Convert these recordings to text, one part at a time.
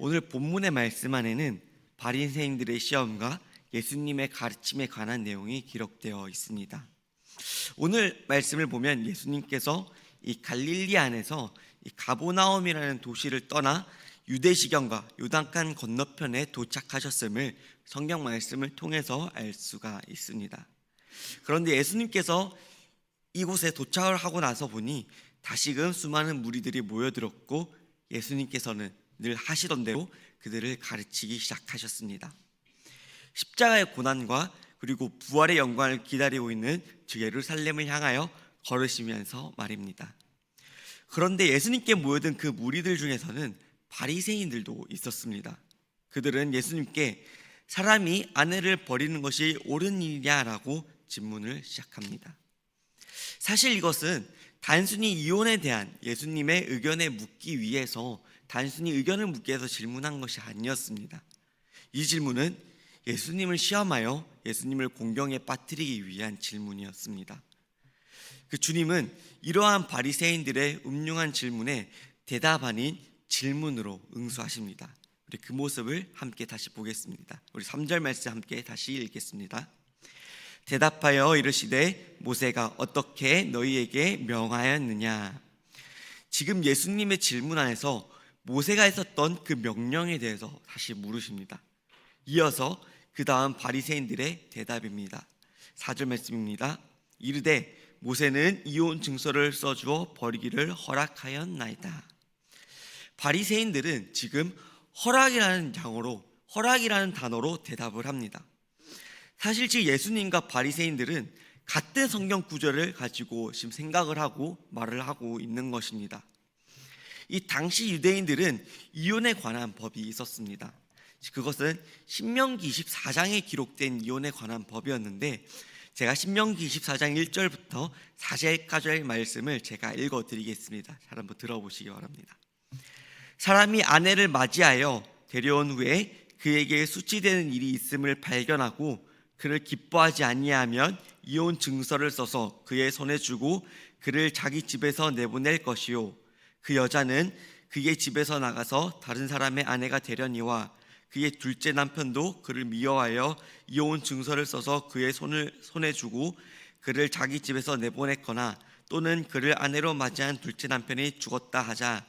오늘 본문의 말씀 안에는 바리새인들의 시험과 예수님의 가르침에 관한 내용이 기록되어 있습니다. 오늘 말씀을 보면 예수님께서 이 갈릴리 안에서 이 가보나움이라는 도시를 떠나 유대시경과 요단강 건너편에 도착하셨음을 성경 말씀을 통해서 알 수가 있습니다. 그런데 예수님께서 이곳에 도착을 하고 나서 보니 다시금 수많은 무리들이 모여들었고 예수님께서는 늘 하시던 대로 그들을 가르치기 시작하셨습니다. 십자가의 고난과 그리고 부활의 영광을 기다리고 있는 주 예루살렘을 향하여 걸으시면서 말입니다. 그런데 예수님께 모여든 그 무리들 중에서는 바리새인들도 있었습니다. 그들은 예수님께 사람이 아내를 버리는 것이 옳은 일이냐라고 질문을 시작합니다. 사실 이것은 단순히 이혼에 대한 예수님의 의견에 묻기 위해서 단순히 의견을 묻기 위해서 질문한 것이 아니었습니다. 이 질문은 예수님을 시험하여 예수님을 공경에 빠뜨리기 위한 질문이었습니다. 그 주님은 이러한 바리새인들의 음흉한 질문에 대답 아닌 질문으로 응수하십니다. 우리 그 모습을 함께 다시 보겠습니다. 우리 3절 말씀 함께 다시 읽겠습니다. 대답하여 이르시되 모세가 어떻게 너희에게 명하였느냐. 지금 예수님의 질문 안에서 모세가 했었던 그 명령에 대해서 다시 물으십니다. 이어서 그 다음 바리새인들의 대답입니다. 4절 말씀입니다. 이르되 모세는 이혼 증서를 써주어 버리기를 허락하였나이다. 바리새인들은 지금 허락이라는 단어로 대답을 합니다. 사실 지금 예수님과 바리새인들은 같은 성경 구절을 가지고 지금 생각을 하고 말을 하고 있는 것입니다. 이 당시 유대인들은 이혼에 관한 법이 있었습니다. 그것은 신명기 24장에 기록된 이혼에 관한 법이었는데 제가 신명기 24장 1절부터 4절까지의 말씀을 제가 읽어드리겠습니다. 잘 한번 들어보시기 바랍니다. 사람이 아내를 맞이하여 데려온 후에 그에게 수치되는 일이 있음을 발견하고 그를 기뻐하지 아니하면 이혼 증서를 써서 그의 손에 주고 그를 자기 집에서 내보낼 것이요 그 여자는 그의 집에서 나가서 다른 사람의 아내가 되려니와 그의 둘째 남편도 그를 미워하여 이혼 증서를 써서 그의 손에 주고 그를 자기 집에서 내보냈거나 또는 그를 아내로 맞이한 둘째 남편이 죽었다 하자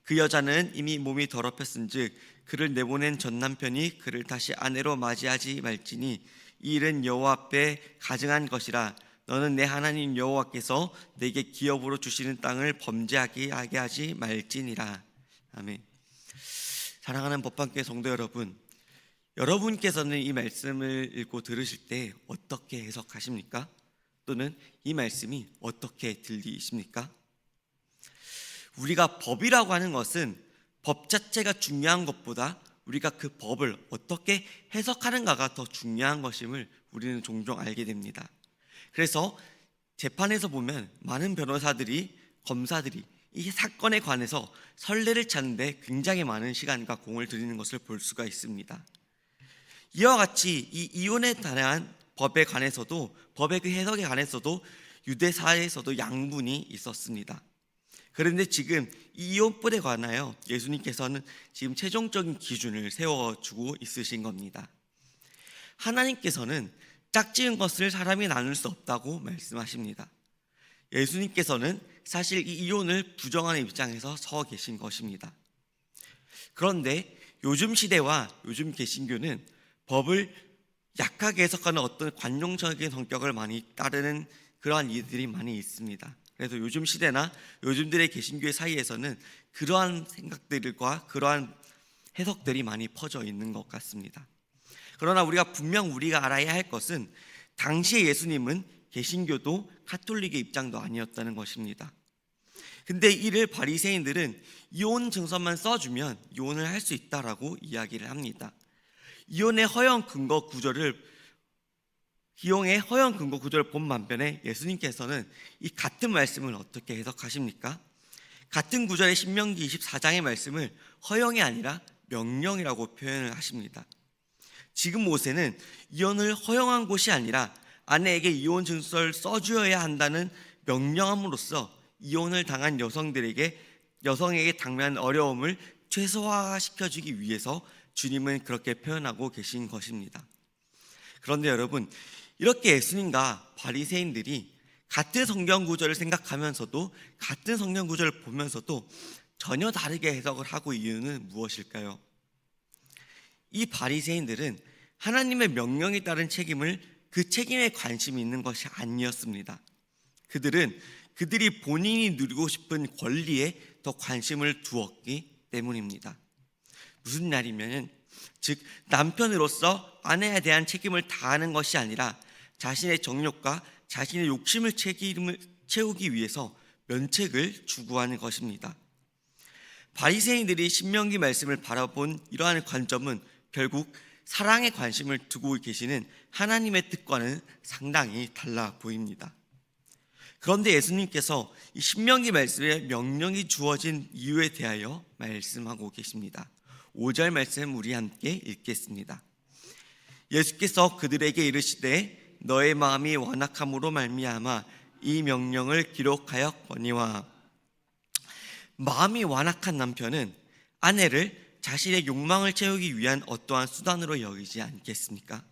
그 여자는 이미 몸이 더럽혔은즉 그를 내보낸 전 남편이 그를 다시 아내로 맞이하지 말지니 이 일은 여호와 앞에 가증한 것이라. 너는 내 하나님 여호와께서 내게 기업으로 주시는 땅을 범죄하게 하지 말지니라. 아멘. 사랑하는 법방교회 성도 여러분, 여러분께서는 이 말씀을 읽고 들으실 때 어떻게 해석하십니까? 또는 이 말씀이 어떻게 들리십니까? 우리가 법이라고 하는 것은 법 자체가 중요한 것보다 우리가 그 법을 어떻게 해석하는가가 더 중요한 것임을 우리는 종종 알게 됩니다. 그래서 재판에서 보면 많은 변호사들이, 검사들이 이 사건에 관해서 선례를 찾는데 굉장히 많은 시간과 공을 들이는 것을 볼 수가 있습니다. 이와 같이 이 이혼에 관한 법에 관해서도, 법의 그 해석에 관해서도 유대 사회에서도 양분이 있었습니다. 그런데 지금 이 이혼법에 관하여 예수님께서는 지금 최종적인 기준을 세워주고 있으신 겁니다. 하나님께서는 짝지은 것을 사람이 나눌 수 없다고 말씀하십니다. 예수님께서는 사실 이 이혼을 부정하는 입장에서 서 계신 것입니다. 그런데 요즘 시대와 요즘 개신교는 법을 약하게 해석하는 어떤 관용적인 성격을 많이 따르는 그러한 이들이 많이 있습니다. 그래서 요즘 시대나 요즘들의 개신교회 사이에서는 그러한 생각들과 그러한 해석들이 많이 퍼져 있는 것 같습니다. 그러나 우리가 알아야 할 것은 당시의 예수님은 개신교도 가톨릭의 입장도 아니었다는 것입니다. 근데 이를 바리새인들은 이혼 증서만 써주면 이혼을 할 수 있다라고 이야기를 합니다. 이혼의 허용 근거 구절을 본 반면에 예수님께서는 이 같은 말씀을 어떻게 해석하십니까? 같은 구절의 신명기 24장의 말씀을 허용이 아니라 명령이라고 표현을 하십니다. 지금 모세는 이혼을 허용한 것이 아니라 아내에게 이혼 증서를 써주어야 한다는 명령함으로써 이혼을 당한 여성에게 당면한 어려움을 최소화시켜주기 위해서 주님은 그렇게 표현하고 계신 것입니다. 그런데 여러분, 이렇게 예수님과 바리새인들이 같은 성경 구절을 생각하면서도, 같은 성경 구절을 보면서도 전혀 다르게 해석을 하고 이유는 무엇일까요? 이 바리새인들은 하나님의 명령에 따른 책임을, 그 책임에 관심이 있는 것이 아니었습니다. 그들은 그들이 본인이 누리고 싶은 권리에 더 관심을 두었기 때문입니다. 무슨 말이냐면, 즉 남편으로서 아내에 대한 책임을 다하는 것이 아니라 자신의 정욕과 자신의 욕심을 채우기 위해서 면책을 추구하는 것입니다. 바리새인들이 신명기 말씀을 바라본 이러한 관점은 결국 사랑에 관심을 두고 계시는 하나님의 뜻과는 상당히 달라 보입니다. 그런데 예수님께서 이 신명기 말씀에 명령이 주어진 이유에 대하여 말씀하고 계십니다. 5절 말씀 우리 함께 읽겠습니다. 예수께서 그들에게 이르시되 너의 마음이 완악함으로 말미암아 이 명령을 기록하였거니와. 마음이 완악한 남편은 아내를 자신의 욕망을 채우기 위한 어떠한 수단으로 여기지 않겠습니까?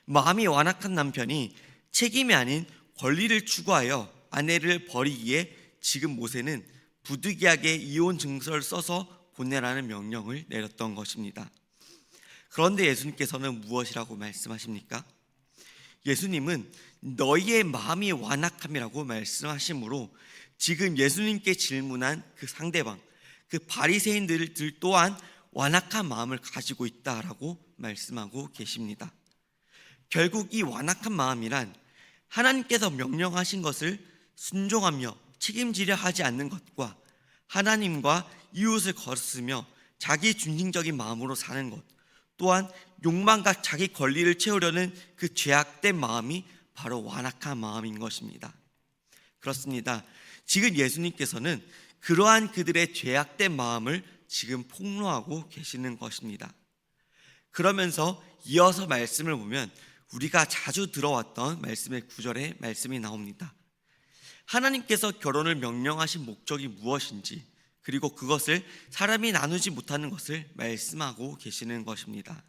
마음이 완악한 남편이 책임이 아닌 권리를 추구하여 아내를 버리기에 지금 모세는 부득이하게 이혼 증서를 써서 보내라는 명령을 내렸던 것입니다. 그런데 예수님께서는 무엇이라고 말씀하십니까? 예수님은 너희의 마음이 완악함이라고 말씀하시므로 지금 예수님께 질문한 그 상대방, 그 바리새인들 또한 완악한 마음을 가지고 있다라고 말씀하고 계십니다. 결국 이 완악한 마음이란 하나님께서 명령하신 것을 순종하며 책임지려 하지 않는 것과 하나님과 이웃을 거스르며 자기 중심적인 마음으로 사는 것, 또한 욕망과 자기 권리를 채우려는 그 죄악된 마음이 바로 완악한 마음인 것입니다. 그렇습니다. 지금 예수님께서는 그러한 그들의 죄악된 마음을 지금 폭로하고 계시는 것입니다. 그러면서 이어서 말씀을 보면 우리가 자주 들어왔던 말씀의 구절에 말씀이 나옵니다. 하나님께서 결혼을 명령하신 목적이 무엇인지, 그리고 그것을 사람이 나누지 못하는 것을 말씀하고 계시는 것입니다.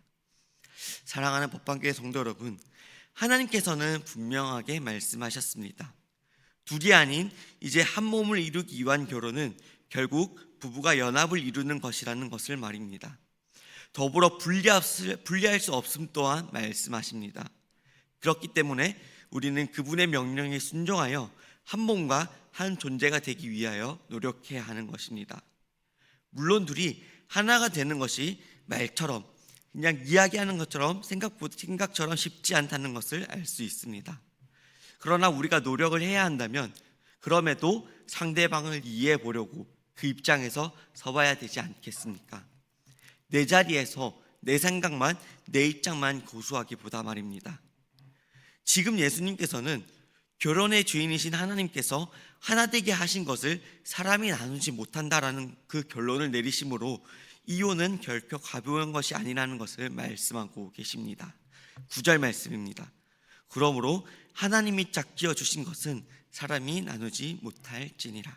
사랑하는 법방교회 성도 여러분, 하나님께서는 분명하게 말씀하셨습니다. 둘이 아닌 이제 한 몸을 이루기 위한 결혼은 결국 부부가 연합을 이루는 것이라는 것을 말입니다. 더불어 분리할 수 없음 또한 말씀하십니다. 그렇기 때문에 우리는 그분의 명령에 순종하여 한 몸과 한 존재가 되기 위하여 노력해야 하는 것입니다. 물론 둘이 하나가 되는 것이 말처럼, 그냥 이야기하는 것처럼 생각처럼 쉽지 않다는 것을 알 수 있습니다. 그러나 우리가 노력을 해야 한다면 그럼에도 상대방을 이해해 보려고 그 입장에서 서봐야 되지 않겠습니까? 내 자리에서 내 생각만, 내 입장만 고수하기보다 말입니다. 지금 예수님께서는 결혼의 주인이신 하나님께서 하나 되게 하신 것을 사람이 나누지 못한다라는 그 결론을 내리심으로 이혼은 결코 가벼운 것이 아니라는 것을 말씀하고 계십니다. 9절 말씀입니다. 그러므로 하나님이 짝지어 주신 것은 사람이 나누지 못할지니라.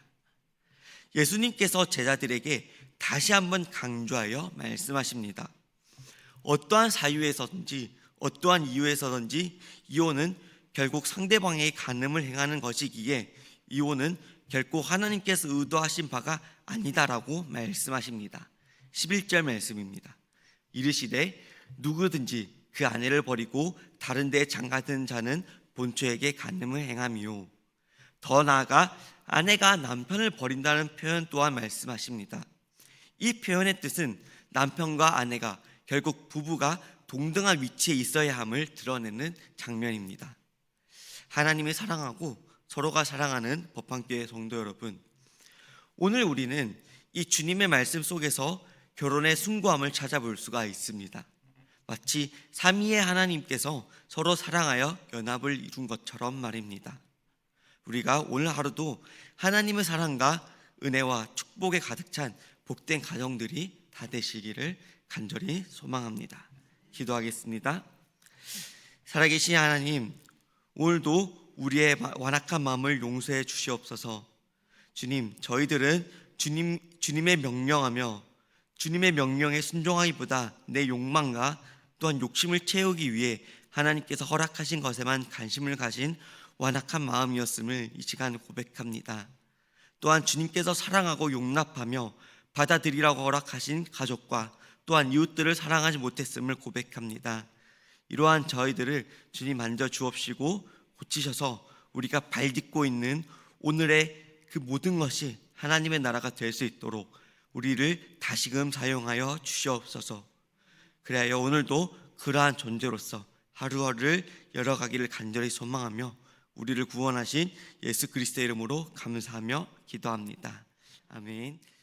예수님께서 제자들에게 다시 한번 강조하여 말씀하십니다. 어떠한 사유에서든지 어떠한 이유에서든지 이혼은 결국 상대방의 간음을 행하는 것이기에 이혼은 결코 하나님께서 의도하신 바가 아니다라고 말씀하십니다. 11절 말씀입니다. 이르시되 누구든지 그 아내를 버리고 다른 데에 장가든 자는 본처에게 간음을 행함이요. 더 나아가 아내가 남편을 버린다는 표현 또한 말씀하십니다. 이 표현의 뜻은 남편과 아내가 결국 부부가 동등한 위치에 있어야 함을 드러내는 장면입니다. 하나님이 사랑하고 서로가 사랑하는 법방교회 성도 여러분, 오늘 우리는 이 주님의 말씀 속에서 결혼의 숭고함을 찾아볼 수가 있습니다. 마치 삼위의 하나님께서 서로 사랑하여 연합을 이룬 것처럼 말입니다. 우리가 오늘 하루도 하나님의 사랑과 은혜와 축복에 가득 찬 복된 가정들이 다 되시기를 간절히 소망합니다. 기도하겠습니다. 살아계신 하나님, 오늘도 우리의 완악한 마음을 용서해 주시옵소서. 주님, 저희들은 주님의 명령하며 주님의 명령에 순종하기보다 내 욕망과 또한 욕심을 채우기 위해 하나님께서 허락하신 것에만 관심을 가진 완악한 마음이었음을 이 시간 고백합니다. 또한 주님께서 사랑하고 용납하며 받아들이라고 허락하신 가족과 또한 이웃들을 사랑하지 못했음을 고백합니다. 이러한 저희들을 주님 만져 주옵시고 고치셔서 우리가 발 딛고 있는 오늘의 그 모든 것이 하나님의 나라가 될 수 있도록 우리를 다시금 사용하여 주시옵소서. 그래야 오늘도 그러한 존재로서 하루하루를 열어가기를 간절히 소망하며 우리를 구원하신 예수 그리스도의 이름으로 감사하며 기도합니다. 아멘.